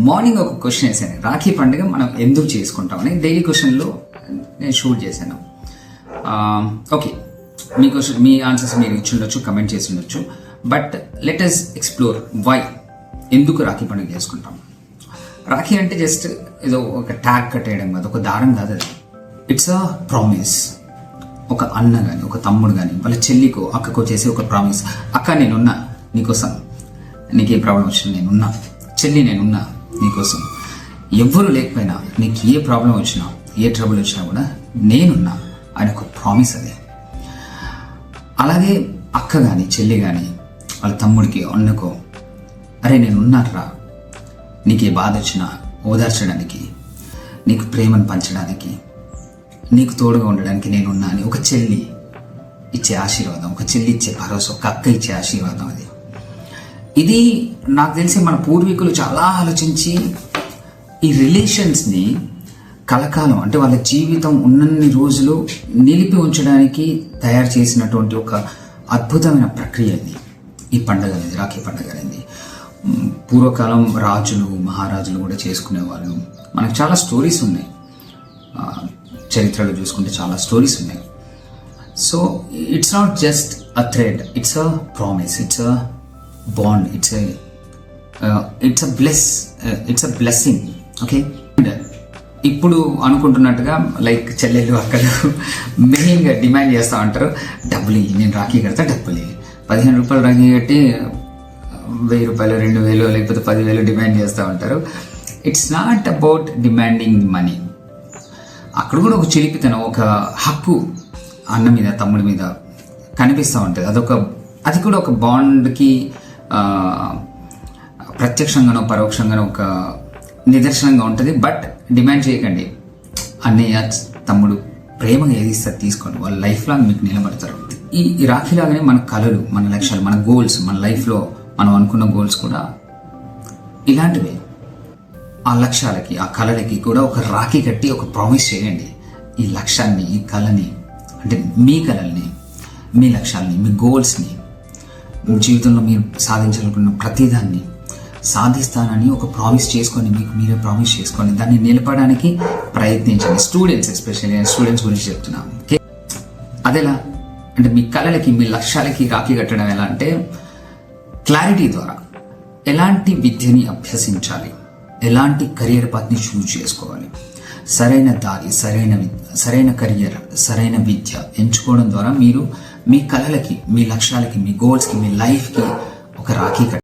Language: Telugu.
మార్నింగ్ ఒక క్వశ్చన్ వేసాను, రాఖీ పండుగ మనం ఎందుకు చేసుకుంటామని. డైలీ క్వశ్చన్లో నేను షూట్ చేశాను. ఓకే, మీ క్వశ్చన్, మీ ఆన్సర్స్ మీరు ఇచ్చి ఉండొచ్చు, కమెంట్ చేసి ఉండొచ్చు. But let us explore why, ఎందుకు రాఖీ పండుగ చేసుకుంటాం. రాఖీ అంటే జస్ట్ ఏదో ఒక ట్యాగ్ కట్టేయడం కాదు, ఒక దారం కాదు అది. It's a promise. ఒక అన్న కానీ, ఒక తమ్ముడు కానీ వాళ్ళ చెల్లికో అక్కకో చేసే ఒక ప్రామిస్. అక్క నేనున్నా నీకోసం, నీకు ఏ ప్రాబ్లం వచ్చినా నేనున్నా, చెల్లి నేనున్నా నీకోసం, ఎవ్వరు లేకపోయినా నీకు ఏ ప్రాబ్లం వచ్చినా, ఏ ట్రబుల్ వచ్చినా కూడా నేనున్నా అని ఒక ప్రామిస్ అది. అలాగే అక్క కానీ, చెల్లి కానీ వాళ్ళ తమ్ముడికి, అన్నకో, అరే నేనున్నారా, నీకు ఏ బాధ వచ్చినా ఓదార్చడానికి, నీకు ప్రేమను పంచడానికి, నీకు తోడుగా ఉండడానికి నేనున్నా అని ఒక చెల్లి ఇచ్చే ఆశీర్వాదం, ఒక చెల్లి ఇచ్చే భరోసా, ఒక అక్క ఇచ్చే ఆశీర్వాదం అది. ఇది నాకు తెలిసి మన పూర్వీకులు చాలా ఆలోచించి ఈ రిలేషన్స్ని కలకాలం, అంటే వాళ్ళ జీవితం ఉన్నన్ని రోజులు నిలిపి ఉంచడానికి తయారు చేసినటువంటి ఒక అద్భుతమైన ప్రక్రియ ఇది. ఈ పండుగ అనేది, రాఖీ పండుగ అనేది పూర్వకాలం రాజులు, మహారాజులు కూడా చేసుకునేవాళ్ళు. మనకు చాలా స్టోరీస్ ఉన్నాయి, చరిత్రలో చూసుకుంటే చాలా స్టోరీస్ ఉన్నాయి. So it's not just a thread, it's a promise, it's a bond, it's a blessing. Okay, ఇప్పుడు అనుకుంటున్నట్టుగా లైక్ చెల్లెలు అక్కలు మెయిన్గా డిమాండ్ చేస్తూ ఉంటారు, డబ్బులు ఇయ్యి, నేను రాఖీ కడతా, డబ్బులు ఇయ్యి. 15 రూపాయలు రాఖీ కట్టి 1000 రూపాయలు, 2000 లేకపోతే 10,000 డిమాండ్ చేస్తూ ఉంటారు. It's not about demanding money. అక్కడ కూడా ఒక చిలిపితనం, ఒక హక్కు అన్న మీద, తమ్ముడి మీద కనిపిస్తూ ఉంటుంది. అది కూడా ఒక బాండ్కి ప్రత్యక్షంగానో పరోక్షంగానో ఒక నిదర్శనంగా ఉంటుంది. బట్ డిమాండ్ చేయకండి. అన్నయ్య, తమ్ముడు ప్రేమగా ఏది ఇస్తారు తీసుకోండి, వాళ్ళ లైఫ్ లాంగ్ మీకు నిలబడతారు. ఈ రాఖీ లాగానే మన కలలు, మన లక్ష్యాలు, మన గోల్స్, మన లైఫ్లో మనం అనుకున్న గోల్స్ కూడా ఇలాంటివే. ఆ లక్ష్యాలకి, ఆ కళలకి కూడా ఒక రాఖీ కట్టి ఒక ప్రామిస్ చేయండి. ఈ లక్ష్యాన్ని, ఈ కళని, అంటే మీ కళల్ని, మీ లక్ష్యాలని, మీ గోల్స్ని, జీవితంలో మీరు సాధించాలనుకున్న ప్రతిదాన్ని సాధిస్తానని ఒక ప్రామిస్ చేసుకొని, మీకు మీరే ప్రామిస్ చేసుకొని దాన్ని నిలపడానికి ప్రయత్నించండి. స్టూడెంట్స్, ఎస్పెషల్లీ స్టూడెంట్స్ గురించి చెప్తున్నాను. ఓకే, అదెలా అంటే మీ కళలకి, మీ లక్ష్యాలకి రాఖీ కట్టడం ఎలా అంటే క్లారిటీ ద్వారా. ఎలాంటి విద్యని అభ్యసించాలి, ఎలాంటి కెరియర్ పాత్ని చూజ్ చేసుకోవాలి, సరైన దారి, సరైన కెరియర్, సరైన విద్య ఎంచుకోవడం ద్వారా మీరు మీ కళలకి, మీ లక్ష్యాలకి, మీ గోల్స్కి, మీ లైఫ్కి ఒక రాఖీ